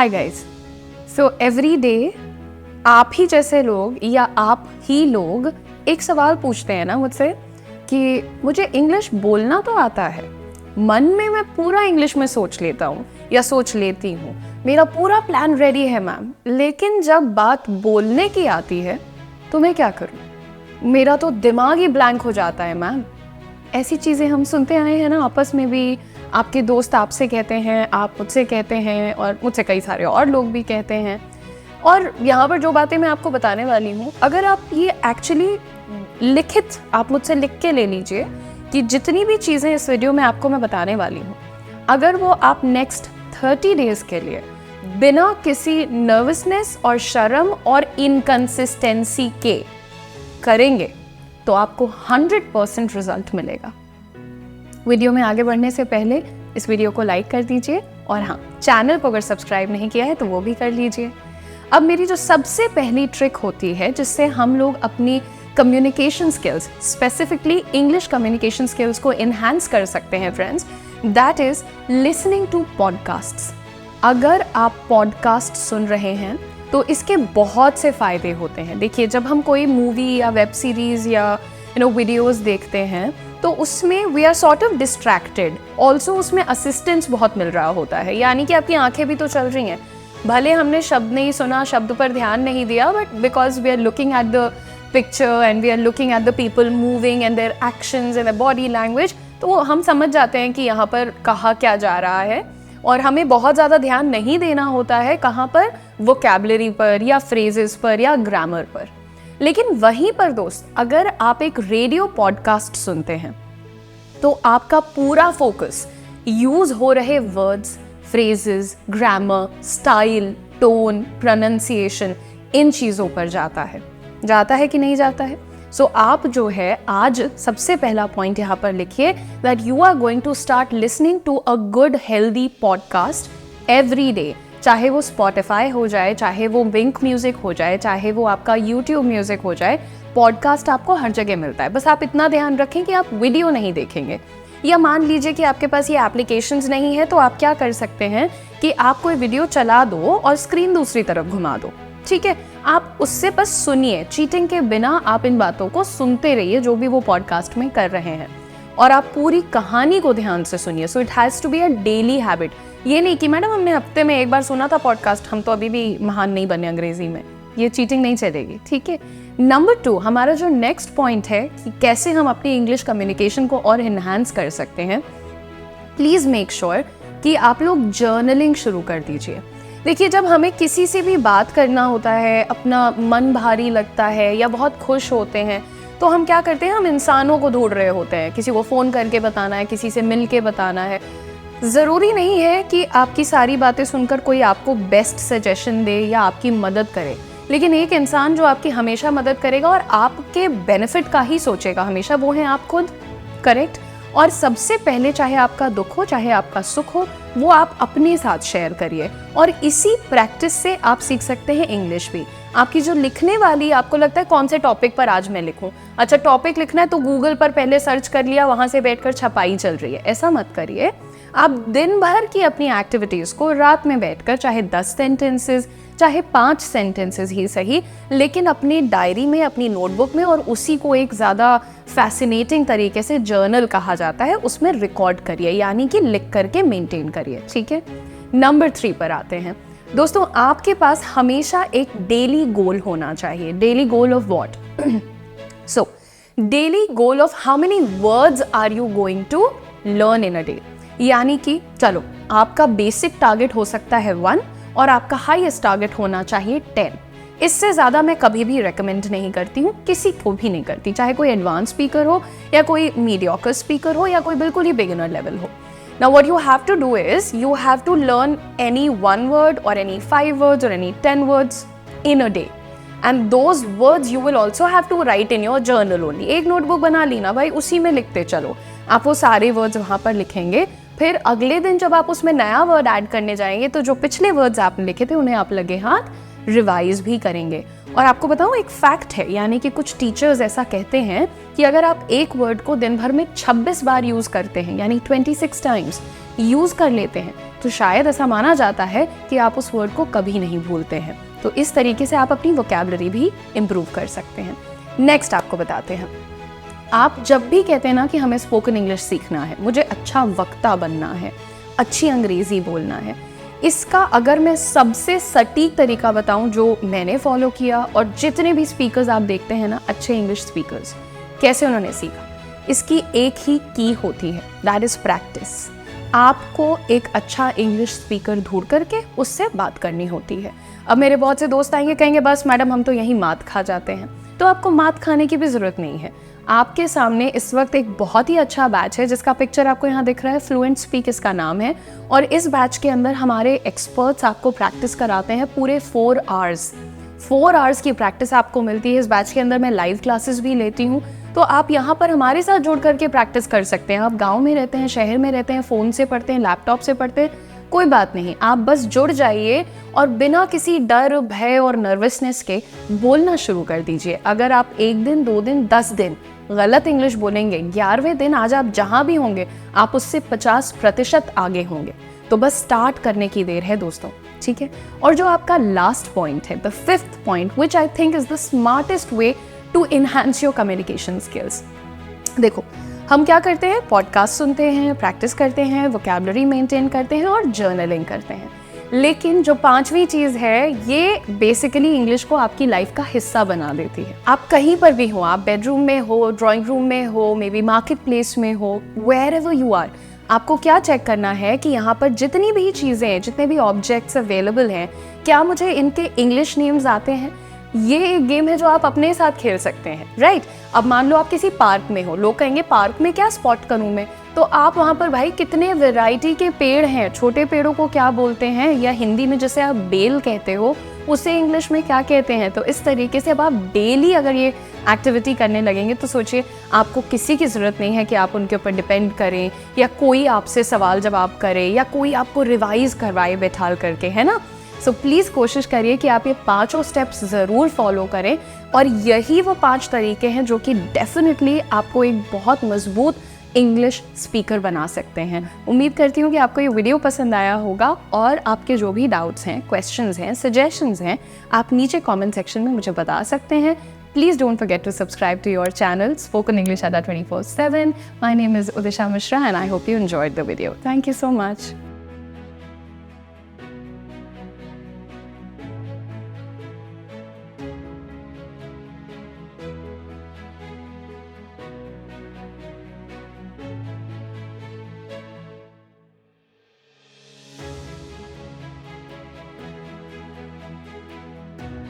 Hi guys. So every day आप ही जैसे लोग या आप ही लोग एक सवाल पूछते हैं ना मुझसे कि मुझे इंग्लिश बोलना तो आता है, मन में मैं पूरा इंग्लिश में सोच लेता हूँ या सोच लेती हूँ, मेरा पूरा प्लान रेडी है मैम, लेकिन जब बात बोलने की आती है तो मैं क्या करूँ, मेरा तो दिमाग ही ब्लैंक हो जाता है मैम। ऐसी चीज़ें हम सुनते आए हैं ना, आपस में भी आपके दोस्त आपसे कहते हैं, आप मुझसे कहते हैं और मुझसे कई सारे और लोग भी कहते हैं। और यहाँ पर जो बातें मैं आपको बताने वाली हूँ, अगर आप ये एक्चुअली लिखित आप मुझसे लिख के ले लीजिए कि जितनी भी चीज़ें इस वीडियो में आपको मैं बताने वाली हूँ, अगर वो आप नेक्स्ट 30 डेज़ के लिए बिना किसी नर्वसनेस और शर्म और इनकंसिस्टेंसी के करेंगे तो आपको 100% रिजल्ट मिलेगा। वीडियो में आगे बढ़ने से पहले इस वीडियो को लाइक कर दीजिए और हाँ, चैनल को अगर सब्सक्राइब नहीं किया है तो वो भी कर लीजिए। अब मेरी जो सबसे पहली ट्रिक होती है जिससे हम लोग अपनी communication skills, specifically English communication skills को इन्हांस कर सकते हैं friends, that is listening to podcasts. अगर आप पॉडकास्ट सुन रहे हैं तो इसके बहुत से फ़ायदे होते हैं। देखिए, जब हम कोई मूवी या वेब सीरीज़ या वीडियोस देखते हैं तो उसमें we are sort of distracted, also उसमें असिस्टेंस बहुत मिल रहा होता है, यानी कि आपकी आंखें भी तो चल रही हैं, भले हमने शब्द नहीं सुना, शब्द पर ध्यान नहीं दिया, but because we are looking at the picture and we are looking at the people moving and their actions and the body language, तो हम समझ जाते हैं कि यहाँ पर कहा क्या जा रहा है और हमें बहुत ज़्यादा ध्यान नहीं देना होता है कहाँ पर, वोकैबुलरी पर या फ्रेजेस पर या ग्रामर पर। लेकिन वहीं पर दोस्त, अगर आप एक रेडियो पॉडकास्ट सुनते हैं तो आपका पूरा फोकस यूज हो रहे words, phrases, grammar, style, tone, pronunciation, इन चीज़ों पर जाता है कि नहीं जाता है? सो आप जो है आज सबसे पहला पॉइंट यहाँ पर लिखिए that you are going to start listening to a good healthy podcast every day. चाहे वो स्पॉटिफाई हो जाए, चाहे वो विंक म्यूजिक हो जाए, चाहे वो आपका यूट्यूब म्यूजिक हो जाए, पॉडकास्ट आपको हर जगह मिलता है। बस आप इतना ध्यान रखें कि आप वीडियो नहीं देखेंगे। या मान लीजिए कि आपके पास ये एप्लीकेशंस नहीं है तो आप क्या कर सकते हैं कि आप कोई वीडियो चला दो और स्क्रीन दूसरी तरफ घुमा दो, ठीक है? आप उससे बस सुनिए, चीटिंग के बिना आप इन बातों को सुनते रहिए जो भी वो पॉडकास्ट में कर रहे हैं, और आप पूरी कहानी को ध्यान से सुनिए। So it has to be a daily habit. ये नहीं कि मैडम हमने हफ्ते में एक बार सुना था पॉडकास्ट, हम तो अभी भी महान नहीं बने अंग्रेजी में, ये चीटिंग नहीं चलेगी, ठीक है? नंबर 2, हमारा जो नेक्स्ट पॉइंट है कि कैसे हम अपनी इंग्लिश कम्युनिकेशन को और इन्हांस कर सकते हैं, प्लीज़ मेक श्योर कि आप लोग जर्नलिंग शुरू कर दीजिए। देखिए, जब हमें किसी से भी बात करना होता है, अपना मन भारी लगता है या बहुत खुश होते हैं, तो हम क्या करते हैं, हम इंसानों को ढूंढ रहे होते हैं, किसी को फ़ोन करके बताना है, किसी से मिल के बताना है। ज़रूरी नहीं है कि आपकी सारी बातें सुनकर कोई आपको बेस्ट सजेशन दे या आपकी मदद करे, लेकिन एक इंसान जो आपकी हमेशा मदद करेगा और आपके बेनिफिट का ही सोचेगा हमेशा, वो है आप खुद, करेक्ट? और सबसे पहले, चाहे आपका दुख हो चाहे आपका सुख हो, वो आप अपने साथ शेयर करिए, और इसी प्रैक्टिस से आप सीख सकते हैं इंग्लिश भी। आपकी जो लिखने वाली, आपको लगता है कौन से टॉपिक पर आज मैं लिखूं, अच्छा टॉपिक लिखना है तो गूगल पर पहले सर्च कर लिया, वहां से बैठकर छपाई चल रही है, ऐसा मत करिए। आप दिन भर की अपनी एक्टिविटीज़ को रात में बैठकर, चाहे 10 सेंटेंसेस चाहे 5 सेंटेंसेस ही सही, लेकिन अपनी डायरी में, अपनी नोटबुक में, और उसी को एक ज़्यादा फैसिनेटिंग तरीके से जर्नल कहा जाता है, उसमें रिकॉर्ड करिए, यानी कि लिख करके मेंटेन करिए, ठीक है? नंबर 3 पर आते हैं दोस्तों। आपके पास हमेशा एक डेली गोल होना चाहिए। Daily goal of what? So daily goal of how many words are you going to learn in a day, यानी कि चलो आपका बेसिक टारगेट हो सकता है 1 और आपका हाईएस्ट टारगेट होना चाहिए 10। इससे ज़्यादा मैं कभी भी रेकमेंड नहीं करती हूँ, किसी को भी नहीं करती, चाहे कोई एडवांस स्पीकर हो या कोई मीडियोकर स्पीकर हो या कोई बिल्कुल ही बिगिनर लेवल हो। Now what you have to do is you have to learn any 1 word or any 5 words or any 10 words in a day, and those words you will also have to write in your journal only। एक notebook बना ली ना भाई, उसी में लिखते चलो, आप वो सारे वर्ड्स वहाँ पर लिखेंगे, फिर अगले दिन जब आप उसमें नया वर्ड ऐड करने जाएंगे तो जो पिछले वर्ड्स आपने लिखे थे उन्हें आप लगे हाथ रिवाइज भी करेंगे। और आपको बताऊं एक फैक्ट है, यानी कि कुछ टीचर्स ऐसा कहते हैं कि अगर आप एक वर्ड को दिन भर में 26 बार यूज करते हैं, यानी 26 टाइम्स यूज कर लेते हैं, तो शायद ऐसा माना जाता है कि आप उस वर्ड को कभी नहीं भूलते हैं। तो इस तरीके से आप अपनी वोकैबुलरी भी इम्प्रूव कर सकते हैं। नेक्स्ट आपको बताते हैं, आप जब भी कहते हैं ना कि हमें स्पोकन इंग्लिश सीखना है, मुझे अच्छा वक्ता बनना है, अच्छी अंग्रेजी बोलना है, इसका अगर मैं सबसे सटीक तरीका बताऊं जो मैंने फॉलो किया और जितने भी स्पीकर्स आप देखते हैं ना अच्छे इंग्लिश स्पीकर्स, कैसे उन्होंने सीखा, इसकी एक ही की होती है, दैट इज प्रैक्टिस। आपको एक अच्छा इंग्लिश स्पीकर ढूंढ करके उससे बात करनी होती है। अब मेरे बहुत से दोस्त आएंगे, कहेंगे बस मैडम हम तो यही मात खा जाते हैं, तो आपको मात खाने की भी ज़रूरत नहीं है। आपके सामने इस वक्त एक बहुत ही अच्छा बैच है जिसका पिक्चर आपको यहाँ दिख रहा है, फ्लुएंट स्पीक इसका नाम है। और इस बैच के अंदर हमारे एक्सपर्ट्स आपको प्रैक्टिस कराते हैं पूरे 4 आवर्स की प्रैक्टिस आपको मिलती है। इस बैच के अंदर मैं लाइव क्लासेस भी लेती हूँ, तो आप यहाँ पर हमारे साथ जुड़ करके प्रैक्टिस कर सकते हैं। आप गाँव में रहते हैं, शहर में रहते हैं, फ़ोन से पढ़ते हैं, लैपटॉप से पढ़ते हैं, कोई बात नहीं, आप बस जुड़ जाइए और बिना किसी डर, भय और नर्वसनेस के बोलना शुरू कर दीजिए। अगर आप 1 दिन, 2 दिन, 10 दिन गलत इंग्लिश बोलेंगे, 11वें दिन आज आप जहां भी होंगे आप उससे 50% आगे होंगे। तो बस स्टार्ट करने की देर है दोस्तों, ठीक है। और जो आपका लास्ट पॉइंट है, the 5th point, which I think is the smartest way to enhance your communication skills. देखो, हम क्या करते हैं, पॉडकास्ट सुनते हैं, प्रैक्टिस करते हैं, वोकैबुलरी मेंटेन करते हैं और जर्नलिंग करते हैं, लेकिन जो 5वीं चीज़ है ये बेसिकली इंग्लिश को आपकी लाइफ का हिस्सा बना देती है। आप कहीं पर भी हो, आप बेडरूम में हो, ड्राइंग रूम में हो, मे बी मार्केट प्लेस में हो, वेयर एवर यू आर, आपको क्या चेक करना है कि यहाँ पर जितनी भी चीज़ें हैं, जितने भी ऑब्जेक्ट्स अवेलेबल हैं, क्या मुझे इनके इंग्लिश नेम्स आते हैं। ये एक गेम है जो आप अपने साथ खेल सकते हैं, राइट। अब मान लो आप किसी पार्क में हो, लोग कहेंगे पार्क में क्या स्पॉट करूं मैं, तो आप वहाँ पर भाई कितने वैरायटी के पेड़ हैं, छोटे पेड़ों को क्या बोलते हैं, या हिंदी में जैसे आप बेल कहते हो उसे इंग्लिश में क्या कहते हैं। तो इस तरीके से अब आप डेली अगर ये एक्टिविटी करने लगेंगे तो सोचिए आपको किसी की ज़रूरत नहीं है कि आप उनके ऊपर डिपेंड करें या कोई आपसे सवाल जवाब करे या कोई आपको रिवाइज करवाए बैठाल करके, है ना। सो प्लीज़ कोशिश करिए कि आप ये 5 स्टेप्स ज़रूर फॉलो करें, और यही वो 5 तरीके हैं जो कि डेफिनेटली आपको एक बहुत मजबूत इंग्लिश स्पीकर बना सकते हैं। उम्मीद करती हूँ कि आपको ये वीडियो पसंद आया होगा, और आपके जो भी डाउट्स हैं, क्वेश्चंस हैं, सजेशंस हैं, आप नीचे कमेंट सेक्शन में मुझे बता सकते हैं। Please don't forget to subscribe to your channel, Spoken English Adda 24/7. My name is Udisha Mishra and I hope you enjoyed the video. Thank you so much.